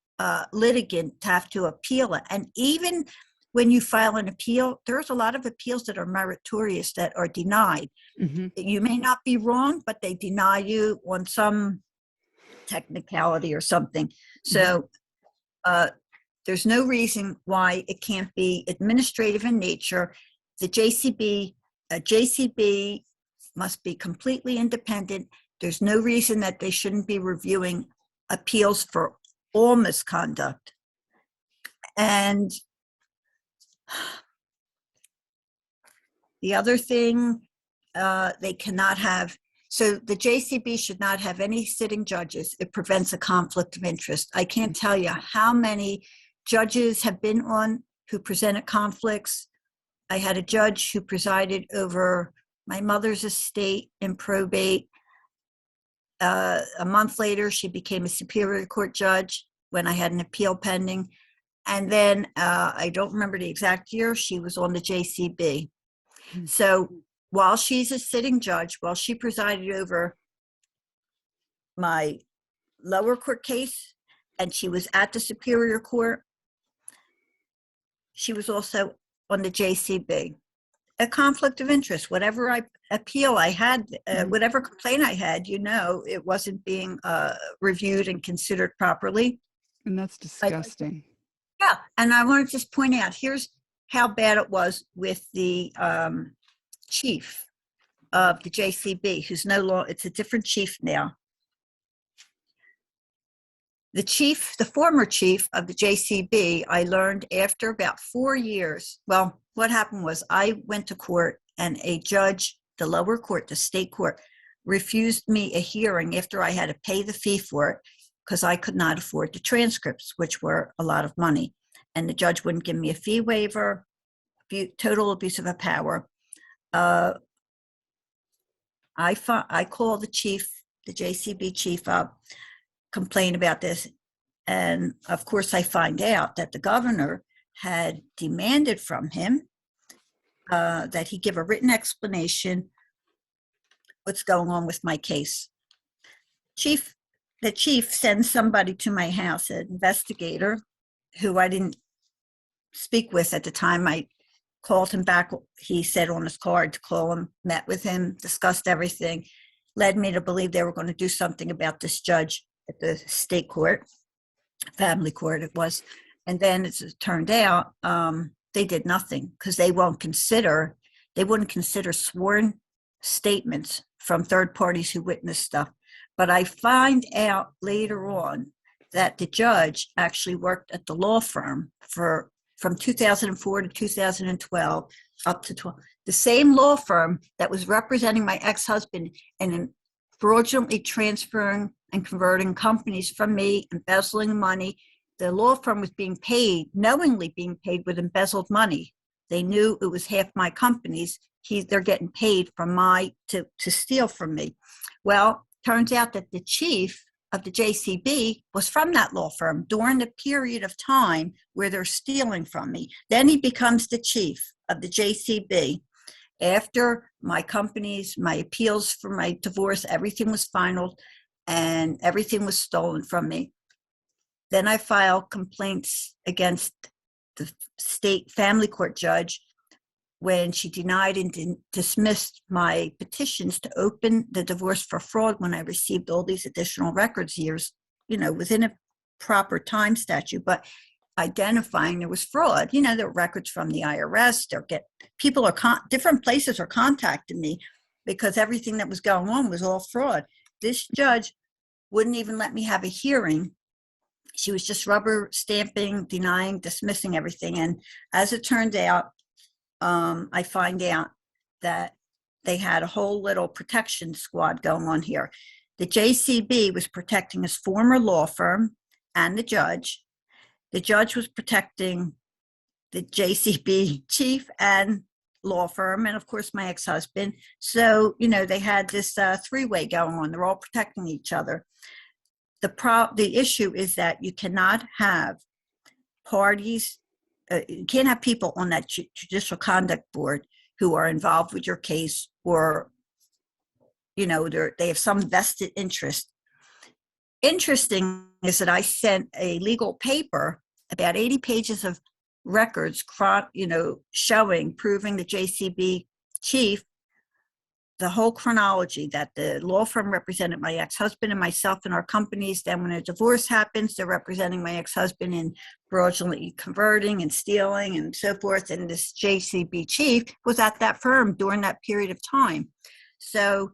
litigant to have to appeal it. And even when you file an appeal, there's a lot of appeals that are meritorious that are denied. You may not be wrong, but they deny you on some technicality or something. So there's no reason why it can't be administrative in nature. The JCB must be completely independent. There's no reason that they shouldn't be reviewing appeals for all misconduct. And the other thing, they cannot have, so the JCB should not have any sitting judges. It prevents a conflict of interest. I can't tell you how many judges have been on who presented conflicts. I had a judge who presided over my mother's estate in probate. A month later, she became a Superior Court judge when I had an appeal pending. And then I don't remember the exact year, she was on the JCB. So while she's a sitting judge, while she presided over my lower court case and she was at the Superior Court, she was also on the JCB. A conflict of interest. Whatever appeal I had, whatever complaint I had, it wasn't being reviewed and considered properly. And that's disgusting. Yeah, and I want to just point out, here's how bad it was with the chief of the JCB, who's no longer, it's a different chief now. The former chief of the JCB, I learned after about 4 years. Well, what happened was I went to court and a judge, the lower court, the state court, refused me a hearing after I had to pay the fee for it because I could not afford the transcripts, which were a lot of money. And the judge wouldn't give me a fee waiver, total abuse of power. I called the chief, the JCB chief up, complain about this. And of course, I find out that the governor had demanded from him that he give a written explanation what's going on with my case. The chief sends somebody to my house, an investigator who I didn't speak with at the time. I called him back. He said on his card to call him, met with him, discussed everything, led me to believe they were going to do something about this judge at the state court, family court it was. And then as it turned out, they did nothing because they wouldn't consider sworn statements from third parties who witnessed stuff. But I find out later on that the judge actually worked at the law firm from 2004 to 2012 up to 12. The same law firm that was representing my ex-husband and fraudulently transferring and converting companies from me, embezzling money. The law firm was being paid, knowingly being paid with embezzled money. They knew it was half my companies. They're getting paid from to steal from me. Well, turns out that the chief of the JCB was from that law firm during the period of time where they're stealing from me. Then he becomes the chief of the JCB. After my companies, my appeals for my divorce, everything was final and everything was stolen from me. Then I filed complaints against the state family court judge when she denied and dismissed my petitions to open the divorce for fraud when I received all these additional records years, within a proper time statute, but identifying there was fraud. There were records from the IRS. Different places are contacting me because everything that was going on was all fraud. This judge wouldn't even let me have a hearing. She was just rubber stamping, denying, dismissing everything. And as it turned out, I find out that they had a whole little protection squad going on here. The JCB was protecting his former law firm and the judge. The judge was protecting the JCB chief and law firm, and of course my ex-husband. So, they had this three-way going on. They're all protecting each other. The issue is that you cannot have parties, you can't have people on that judicial conduct board who are involved with your case or, they have some vested interest. Interesting is that I sent a legal paper, about 80 pages of records, proving the JCB chief, the whole chronology that the law firm represented my ex-husband and myself and our companies. Then when a divorce happens, they're representing my ex-husband in fraudulently converting and stealing and so forth. And this JCB chief was at that firm during that period of time. So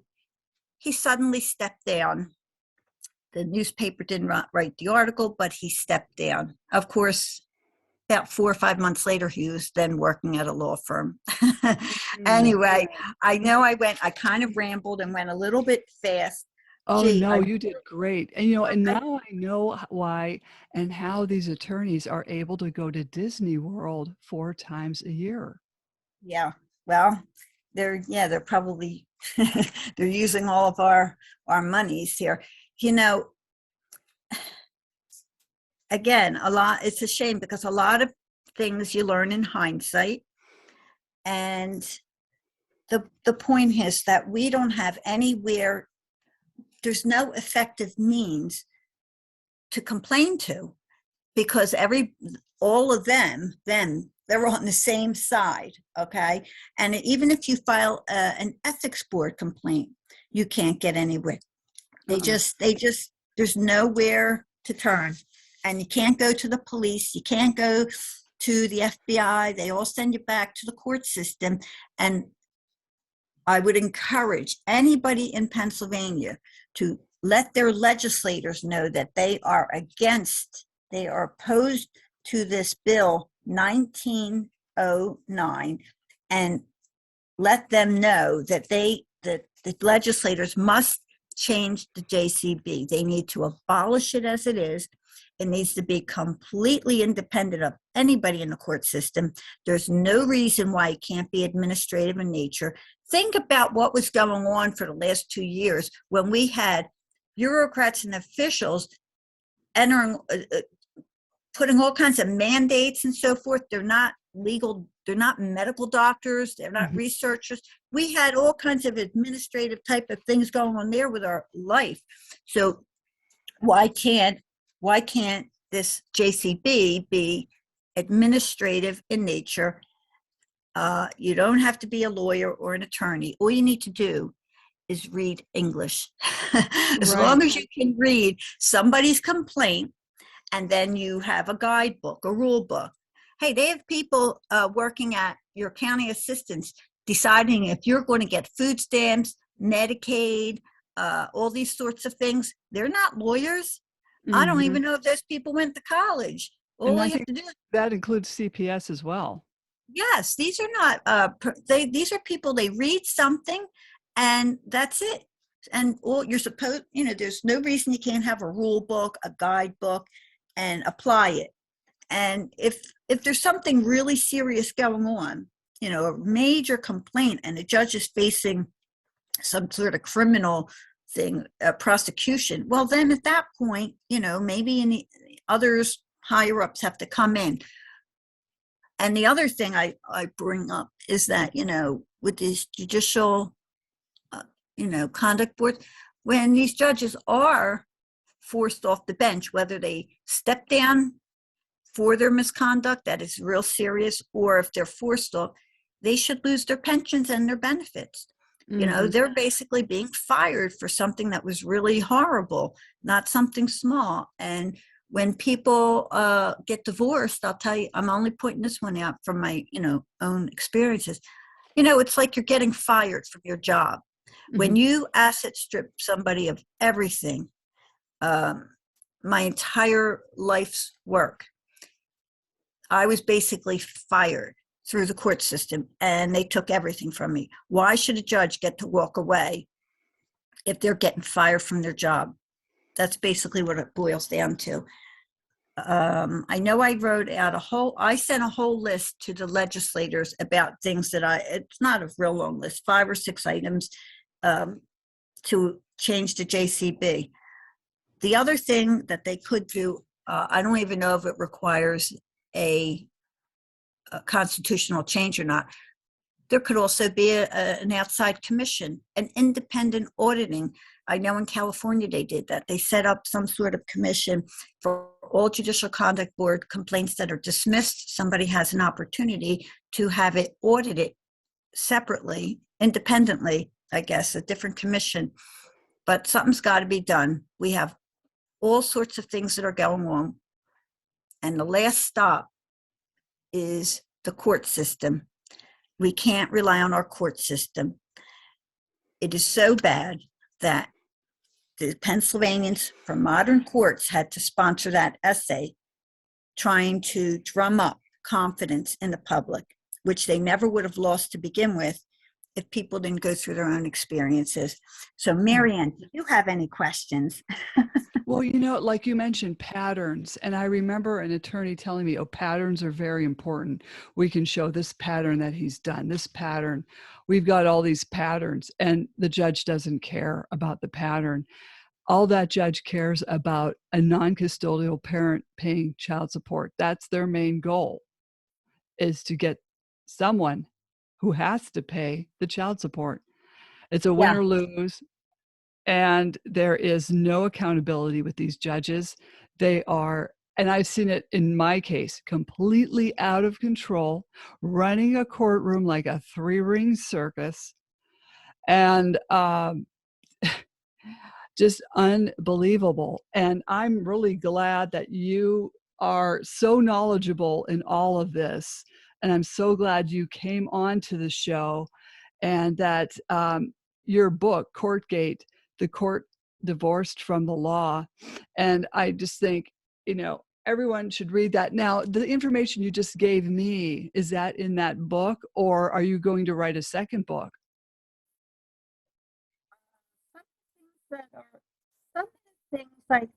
he suddenly stepped down. The newspaper didn't write the article, but he stepped down. Of course, about 4 or 5 months later, he was then working at a law firm. Anyway, I know I kind of rambled and went a little bit fast. Oh, no, you did great. And, and now I know why and how these attorneys are able to go to Disney World 4 times a year. Yeah, well, they're probably they're using all of our monies here. You know, again, it's a shame because a lot of things you learn in hindsight. And the point is that we don't have anywhere, there's no effective means to complain to, because all of them, then they're on the same side, okay? And even if you file an ethics board complaint, you can't get anywhere. They just, there's nowhere to turn. And you can't go to the police, you can't go to the FBI, they all send you back to the court system. And I would encourage anybody in Pennsylvania to let their legislators know that they are opposed to this bill 1909, and let them know that the legislators must change the JCB. They need to abolish it as it is. It needs to be completely independent of anybody in the court system. There's no reason why it can't be administrative in nature. Think about what was going on for the last 2 years when we had bureaucrats and officials entering, putting all kinds of mandates and so forth. They're not legal, they're not medical doctors, they're not researchers. We had all kinds of administrative type of things going on there with our life. So why can't this JCB be administrative in nature? You don't have to be a lawyer or an attorney. All you need to do is read English. As long as you can read somebody's complaint, and then you have a guidebook, a rule book. Hey, they have people working at your county assistants deciding if you're going to get food stamps, Medicaid, all these sorts of things. They're not lawyers. I don't even know if those people went to college. All they have to do. That includes CPS as well. Yes, these are not, these are people, they read something and that's it. And all you're supposed, there's no reason you can't have a rule book, a guidebook, and apply it. And if there's something really serious going on, a major complaint, and the judge is facing some sort of criminal thing, prosecution, well, then at that point, maybe any others higher ups have to come in. And the other thing I bring up is that, with these judicial, conduct boards, when these judges are forced off the bench, whether they step down for their misconduct, that is real serious, or if they're forced off, they should lose their pensions and their benefits. They're basically being fired for something that was really horrible, not something small. And when people get divorced, I'll tell you, I'm only pointing this one out from my, own experiences. It's like you're getting fired from your job. When you asset strip somebody of everything, my entire life's work, I was basically fired through the court system, and they took everything from me. Why should a judge get to walk away if they're getting fired from their job? That's basically what it boils down to. I know I wrote out I sent a whole list to the legislators about things that it's not a real long list, 5 or 6 items to change the JCB. The other thing that they could do, I don't even know if it requires a constitutional change or not. There could also be an outside commission, an independent auditing. I know in California they did that. They set up some sort of commission for all judicial conduct board complaints that are dismissed. Somebody has an opportunity to have it audited separately, independently, I guess, a different commission. But something's got to be done. We have all sorts of things that are going on. And the last stop is the court system. We can't rely on our court system. It is so bad that the Pennsylvanians from modern courts had to sponsor that essay trying to drum up confidence in the public, which they never would have lost to begin with if people didn't go through their own experiences. So Maryann, do you have any questions? Well, like you mentioned, patterns. And I remember an attorney telling me, patterns are very important. We can show this pattern that he's done, this pattern. We've got all these patterns, and the judge doesn't care about the pattern. All that judge cares about a non-custodial parent paying child support. That's their main goal, is to get someone who has to pay the child support. It's a win or lose. And there is no accountability with these judges. They are, and I've seen it in my case, completely out of control, running a courtroom like a three-ring circus, and just unbelievable. And I'm really glad that you are so knowledgeable in all of this. And I'm so glad you came on to the show, and that your book, Courtgate, the court divorced from the law. And I just think, everyone should read that. Now, the information you just gave me, is that in that book, or are you going to write a second book? Some things like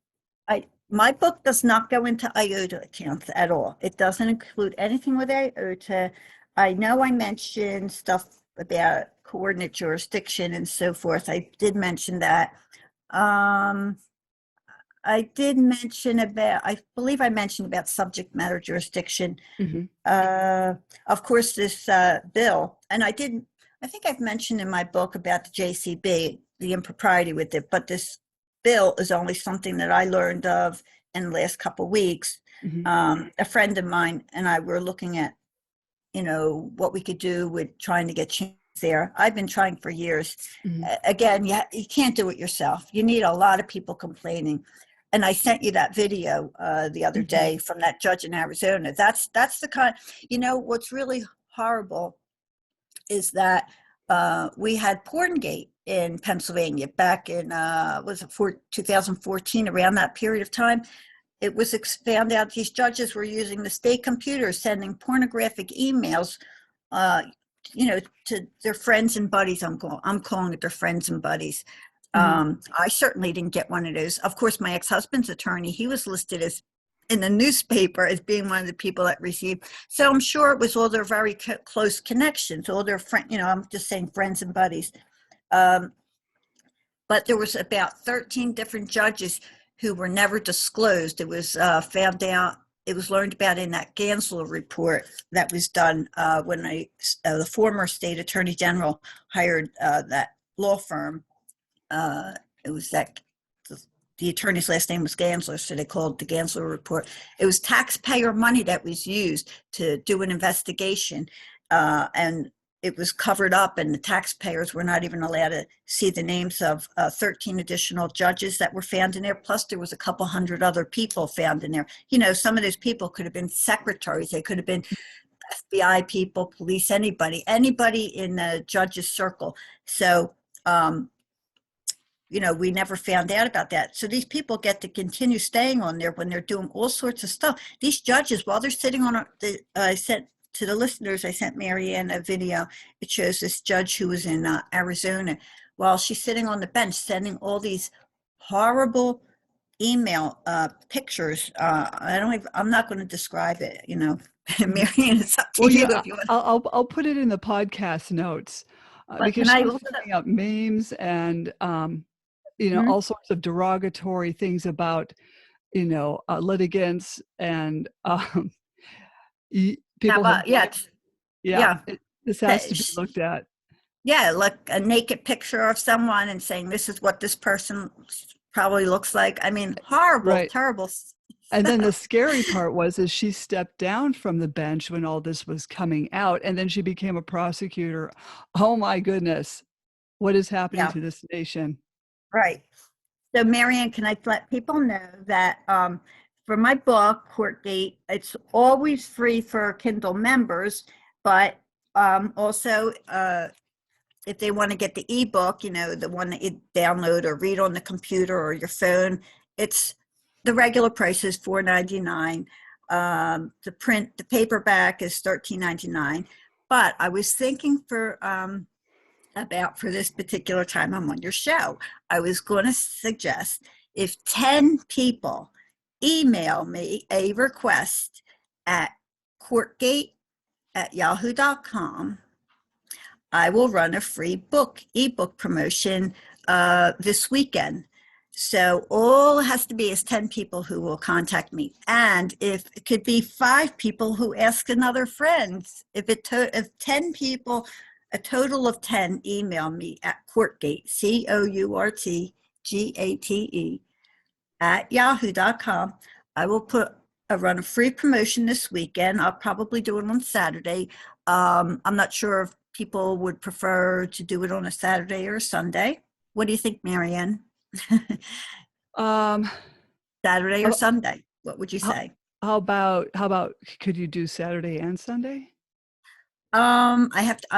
my book does not go into IOTA accounts at all. It doesn't include anything with IOTA. I know I mentioned stuff about coordinate jurisdiction and so forth. I did mention that. I did mention I believe I mentioned about subject matter jurisdiction. Mm-hmm. Of course, this bill, and I think I've mentioned in my book about the JCB, the impropriety with it, but this bill is only something that I learned of in the last couple of weeks. Mm-hmm. A friend of mine and I were looking at, what we could do with trying to get change there. I've been trying for years. Mm-hmm. Again, you can't do it yourself. You need a lot of people complaining. And I sent you that video the other day from that judge in Arizona. That's the kind, what's really horrible is that we had Porngate in Pennsylvania back in, 2014, around that period of time. It was found out these judges were using the state computer, sending pornographic emails, to their friends and buddies. I'm calling it their friends and buddies. Mm-hmm. I certainly didn't get one of those. Of course, my ex-husband's attorney, he was listed as in the newspaper as being one of the people that received. So I'm sure it was all their very close connections, all their friends, I'm just saying friends and buddies. But there was about 13 different judges who were never disclosed. It was found out, it was learned about in that Gansler report that was done when the former state attorney general hired that law firm. It was that the attorney's last name was Gansler, so they called it the Gansler report. It was taxpayer money that was used to do an investigation, and it was covered up, and the taxpayers were not even allowed to see the names of 13 additional judges that were found in there. Plus, there was a couple hundred other people found in there. Some of those people could have been secretaries. They could have been FBI people, police, anybody in the judge's circle. So, we never found out about that. So these people get to continue staying on there when they're doing all sorts of stuff. These judges, while they're sitting on I sent to the listeners, I sent Maryann a video. It shows this judge who was in Arizona while she's sitting on the bench sending all these horrible email pictures. I'm not going to describe it, Maryann, it's up to you. If you want. I'll put it in the podcast notes because she was putting up memes and, mm-hmm. all sorts of derogatory things about, litigants and people. This has to be looked at. Yeah, like a naked picture of someone and saying, this is what this person probably looks like. I mean, horrible, right. Terrible. And then the scary part was she stepped down from the bench when all this was coming out, and then she became a prosecutor. Oh my goodness, what is happening to this nation? Right. So Maryann, can I let people know that for my book, Courtgate, it's always free for Kindle members, but also if they want to get the eBook, the one that you download or read on the computer or your phone, it's the regular price is $4.99. The paperback is $13.99. But I was thinking for about for this particular time I'm on your show. I was going to suggest if 10 people email me a request at courtgate@yahoo.com, I will run a free ebook promotion this weekend. So all it has to be is 10 people who will contact me. And if it could be 5 people who ask another friend, if 10 people, a total of 10 email me at Courtgate, COURTGATE @yahoo.com, I will run a free promotion this weekend. I'll probably do it on Saturday. I'm not sure if people would prefer to do it on a Saturday or a Sunday. What do you think, Maryann? Saturday or Sunday? What would you say? How about could you do Saturday and Sunday? I'm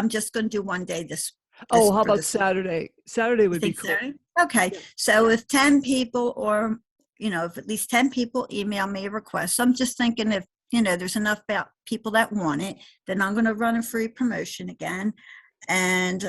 just going to do one day this. Oh, how about Saturday? Saturday would be cool. Saturday? Okay. Yeah. So if 10 people or, if at least 10 people email me a request, I'm just thinking if, there's enough people that want it, then I'm going to run a free promotion again. And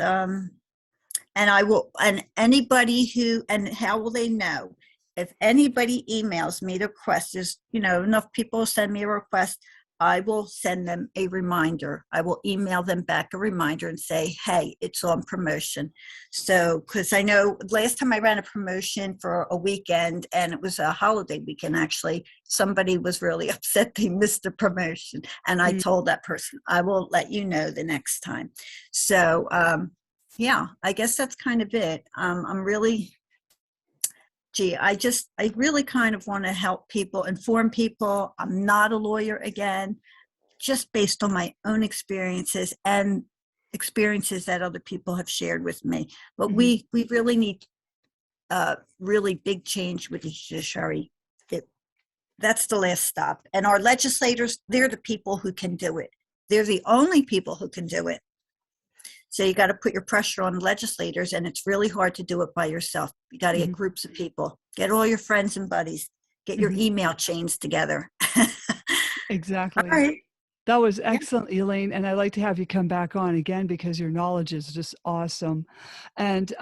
I will, and anybody and how will they know? If anybody emails me the request, there's, enough people send me a request, I will send them a reminder. I will email them back a reminder and say, hey, it's on promotion. So, because I know last time I ran a promotion for a weekend and it was a holiday weekend, actually, somebody was really upset they missed the promotion. And I told that person, I will let you know the next time. So, yeah, I guess that's kind of it. I'm really, I really kind of want to help people, inform people. I'm not a lawyer again, just based on my own experiences and experiences that other people have shared with me. But we really need really big change with the judiciary. That's the last stop. And our legislators, they're the people who can do it. They're the only people who can do it. So you got to put your pressure on the legislators, and it's really hard to do it by yourself. You got to get groups of people, get all your friends and buddies, get your email chains together. Exactly. All right. That was excellent, Elaine, and I'd like to have you come back on again because your knowledge is just awesome. And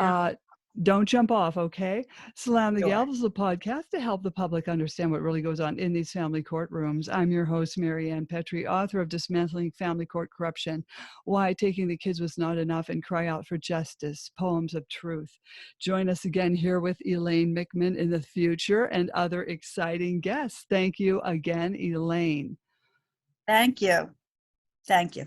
don't jump off, okay? Slam the Gavel is a podcast to help the public understand what really goes on in these family courtrooms. I'm your host, Maryann Petri, author of Dismantling Family Court Corruption, Why Taking the Kids Was Not Enough and Cry Out for Justice, Poems of Truth. Join us again here with Elaine Mickman in the future and other exciting guests. Thank you again, Elaine. Thank you. Thank you.